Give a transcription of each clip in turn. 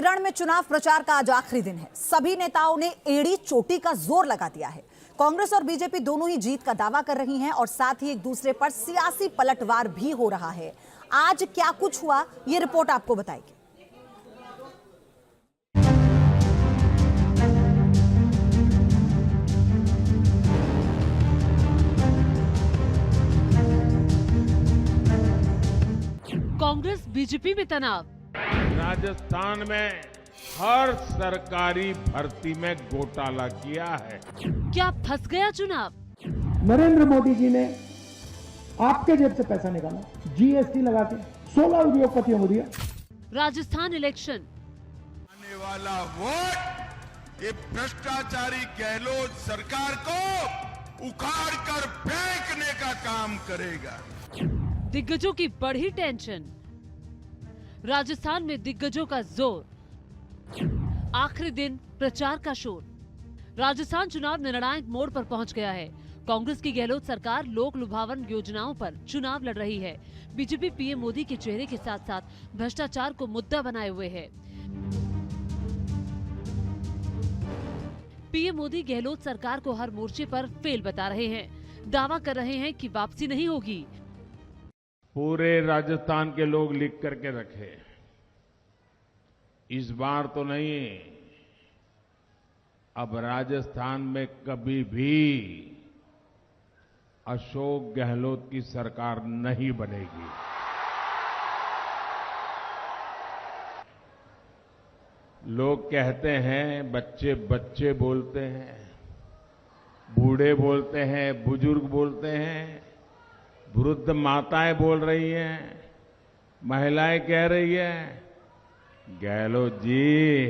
रण में चुनाव प्रचार का आज आखिरी दिन है। सभी नेताओं ने एड़ी चोटी का जोर लगा दिया है। कांग्रेस और बीजेपी दोनों ही जीत का दावा कर रही हैं और साथ ही एक दूसरे पर सियासी पलटवार भी हो रहा है। आज क्या कुछ हुआ, ये रिपोर्ट आपको बताएगी। कांग्रेस बीजेपी में तनाव। राजस्थान में हर सरकारी भर्ती में घोटाला किया है। क्या फंस गया चुनाव? नरेंद्र मोदी जी ने आपके जेब से पैसा निकाला, जीएसटी लगा के 16 उद्योगपतियों को दिया। राजस्थान इलेक्शन। आने वाला वोट ये भ्रष्टाचारी गहलोत सरकार को उखाड़ कर फेंकने का काम करेगा। दिग्गजों की बढ़ी टेंशन। राजस्थान में दिग्गजों का जोर। आखिरी दिन प्रचार का शोर। राजस्थान चुनाव निर्णायक मोड़ पर पहुंच गया है। कांग्रेस की गहलोत सरकार लोक लुभावन योजनाओं पर चुनाव लड़ रही है। बीजेपी पीएम मोदी के चेहरे के साथ साथ भ्रष्टाचार को मुद्दा बनाए हुए है। पीएम मोदी गहलोत सरकार को हर मोर्चे पर फेल बता रहे हैं। दावा कर रहे हैं कि वापसी नहीं होगी। पूरे राजस्थान के लोग लिख करके रखे, इस बार तो नहीं, अब राजस्थान में कभी भी अशोक गहलोत की सरकार नहीं बनेगी। लोग कहते हैं, बच्चे बच्चे बोलते हैं, बूढ़े बोलते हैं, बुजुर्ग बोलते हैं, वृद्ध माताएं बोल रही हैं, महिलाएं कह रही हैं, गहलोत जी,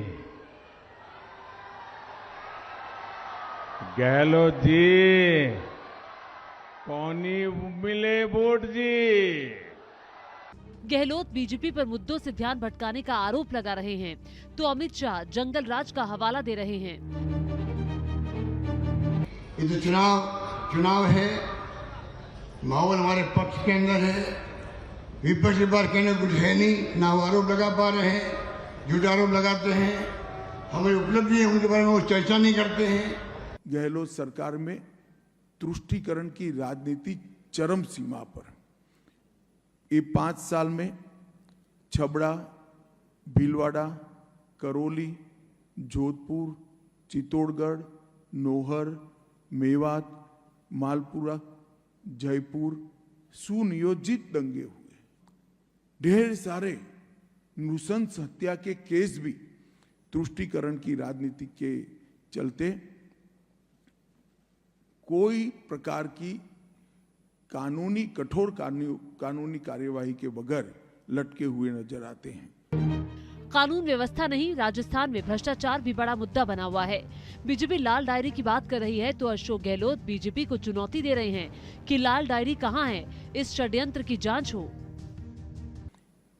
गहलोत जी, कौनी मिले वोट जी। गहलोत बीजेपी पर मुद्दों से ध्यान भटकाने का आरोप लगा रहे हैं, तो अमित शाह जंगल राज का हवाला दे रहे हैं। ये तो चुनाव है, माहौल हमारे पक्ष के अंदर है। विपक्ष के बार कहने कुछ है नहीं, ना वो आरोप लगा पा रहे हैं, झूठा आरोप लगाते हैं। हमारी उपलब्धि है उनके बारे में वो चर्चा नहीं करते हैं। गहलोत सरकार में तुष्टीकरण की राजनीति चरम सीमा पर। ये 5 साल में छबड़ा, भीलवाड़ा, करौली, जोधपुर, चित्तौड़गढ़, नौहर, मेवात, मालपुरा, जयपुर सुनियोजित दंगे हुए। ढेर सारे नृशंस हत्या के केस भी तुष्टीकरण की राजनीति के चलते कोई प्रकार की कठोर कानूनी कार्यवाही के बगैर लटके हुए नजर आते हैं। कानून व्यवस्था नहीं, राजस्थान में भ्रष्टाचार भी बड़ा मुद्दा बना हुआ है। बीजेपी लाल डायरी की बात कर रही है तो अशोक गहलोत बीजेपी को चुनौती दे रहे हैं कि लाल डायरी कहां है, इस षड्यंत्र की जांच हो।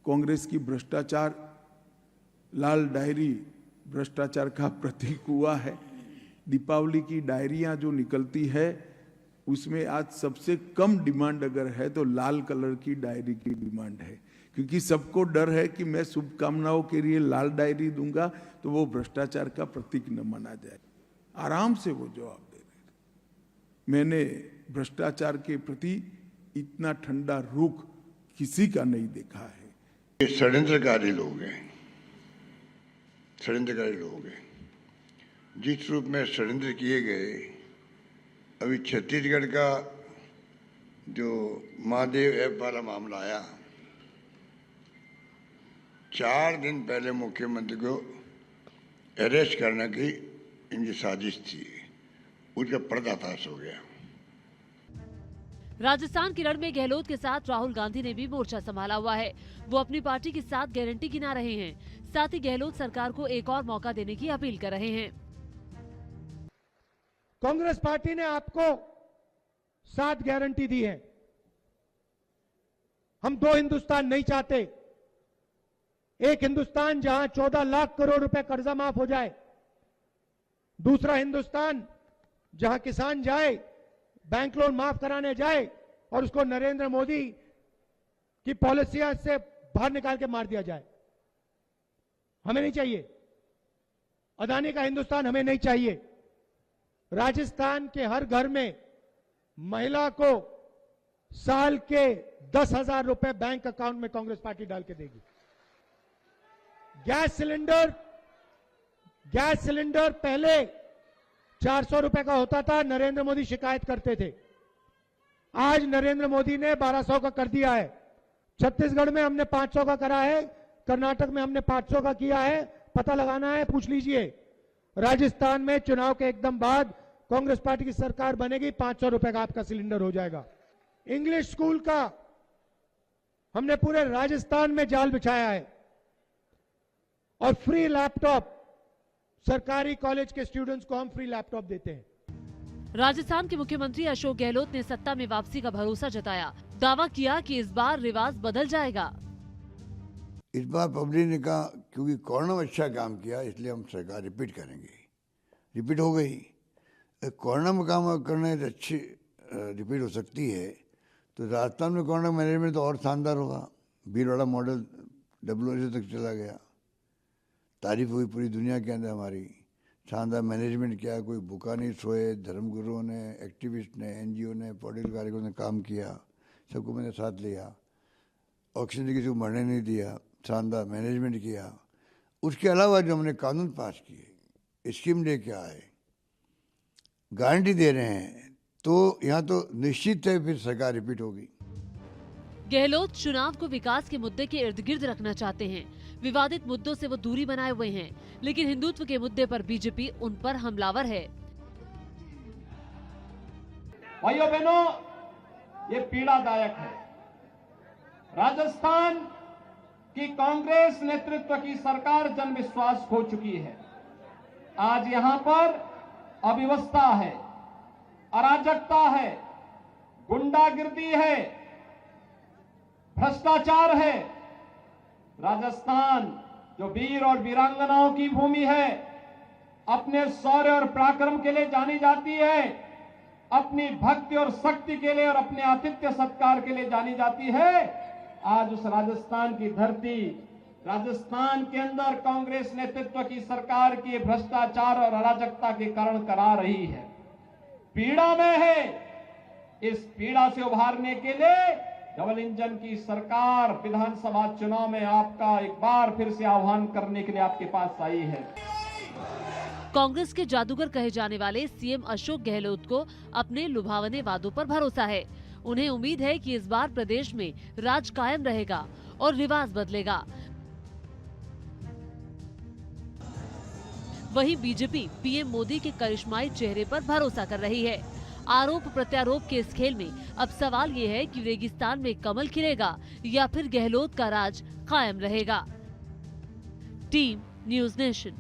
कांग्रेस की भ्रष्टाचार लाल डायरी भ्रष्टाचार का प्रतीक हुआ है। दीपावली की डायरियां जो निकलती है उसमें आज सबसे कम डिमांड अगर है तो लाल कलर की डायरी की डिमांड है, क्योंकि सबको डर है कि मैं शुभकामनाओं के लिए लाल डायरी दूंगा तो वो भ्रष्टाचार का प्रतीक न माना जाए। आराम से वो जवाब दे रहे। मैंने भ्रष्टाचार के प्रति इतना ठंडा रुख किसी का नहीं देखा है। ये षड्यंत्रकारी लोग हैं, षड्यंत्रकारी लोग हैं। जिस रूप में षड्यंत्र किए गए, अभी छत्तीसगढ़ का जो महादेव ऐप वाला मामला आया, 4 दिन पहले मुख्यमंत्री को अरेस्ट करने की इनकी साजिश थी, उसका पर्दाफाश हो गया। राजस्थान के रण में गहलोत के साथ राहुल गांधी ने भी मोर्चा संभाला हुआ है। वो अपनी पार्टी के साथ गारंटी गिना रहे हैं, साथ ही गहलोत सरकार को एक और मौका देने की अपील कर रहे हैं। कांग्रेस पार्टी ने आपको 7 गारंटी दी है। हम 2 हिंदुस्तान नहीं चाहते। एक हिंदुस्तान जहां 14 लाख करोड़ रुपए कर्जा माफ हो जाए, दूसरा हिंदुस्तान जहां किसान जाए, बैंक लोन माफ कराने जाए और उसको नरेंद्र मोदी की पॉलिसियां से बाहर निकाल के मार दिया जाए। हमें नहीं चाहिए। अदानी का हिंदुस्तान हमें नहीं चाहिए। राजस्थान के हर घर में महिला को साल के 10,000 रुपए बैंक अकाउंट में कांग्रेस पार्टी डाल के देगी। गैस सिलेंडर पहले 400 रुपए का होता था, नरेंद्र मोदी शिकायत करते थे। आज नरेंद्र मोदी ने 1200 का कर दिया है। छत्तीसगढ़ में हमने 500 का करा है, कर्नाटक में हमने 500 का किया है। पता लगाना है, पूछ लीजिए। राजस्थान में चुनाव के एकदम बाद कांग्रेस पार्टी की सरकार बनेगी, 500 रुपए का आपका सिलेंडर हो जाएगा। इंग्लिश स्कूल का हमने पूरे राजस्थान में जाल बिछाया है और फ्री लैपटॉप, सरकारी कॉलेज के स्टूडेंट्स को हम फ्री लैपटॉप देते हैं। राजस्थान के मुख्यमंत्री अशोक गहलोत ने सत्ता में वापसी का भरोसा जताया। दावा किया कि इस बार रिवाज बदल जाएगा। इस बार पब्लिक ने कहा क्योंकि कोरोना में अच्छा काम किया इसलिए हम सरकार रिपीट करेंगे। रिपीट हो गई। कोरोना में काम करने से अच्छी रिपीट हो सकती है, तो राजस्थान में कोरोना मैनेजमेंट तो और शानदार होगा। भीलवाड़ा मॉडल WHO तक चला गया, तारीफ हुई पूरी दुनिया के अंदर हमारी। शानदार मैनेजमेंट किया, कोई भूखा नहीं सोए। धर्मगुरुओं ने, एक्टिविस्ट ने, NGO ने, पॉलिटिकल कार्यकर्ताओं ने काम किया, सबको मैंने साथ लिया। ऑक्सीजन किसी को मरने नहीं दिया, शानदार मैनेजमेंट किया। उसके अलावा जो हमने कानून पास किए, स्कीम लेके आए, गारंटी दे रहे हैं, तो यहाँ तो निश्चित है फिर सरकार रिपीट होगी। गहलोत चुनाव को विकास के मुद्दे के इर्द गिर्द रखना चाहते हैं। विवादित मुद्दों से वो दूरी बनाए हुए हैं, लेकिन हिंदुत्व के मुद्दे पर बीजेपी उन पर हमलावर है। भाइयों बहनों, ये पीड़ादायक है। राजस्थान की कांग्रेस नेतृत्व की सरकार जनविश्वास खो चुकी है। आज यहाँ पर अव्यवस्था है, अराजकता है, गुंडागिर्दी है, भ्रष्टाचार है। राजस्थान जो वीर और वीरांगनाओं की भूमि है, अपने शौर्य और पराक्रम के लिए जानी जाती है, अपनी भक्ति और शक्ति के लिए और अपने आतिथ्य सत्कार के लिए जानी जाती है। आज उस राजस्थान की धरती, राजस्थान के अंदर कांग्रेस नेतृत्व की सरकार की भ्रष्टाचार और अराजकता के कारण करा रही है, पीड़ा में है। इस पीड़ा से उभारने के लिए डबल इंजन की सरकार विधानसभा चुनाव में आपका एक बार फिर से आह्वान करने के लिए आपके पास आई है। कांग्रेस के जादूगर कहे जाने वाले सीएम अशोक गहलोत को अपने लुभावने वादों पर भरोसा है। उन्हें उम्मीद है कि इस बार प्रदेश में राज कायम रहेगा और रिवाज बदलेगा। वहीं बीजेपी पीएम मोदी के करिश्माई चेहरे पर भरोसा कर रही है। आरोप प्रत्यारोप के इस खेल में अब सवाल ये है कि रेगिस्तान में कमल खिलेगा या फिर गहलोत का राज कायम रहेगा। Team news nation.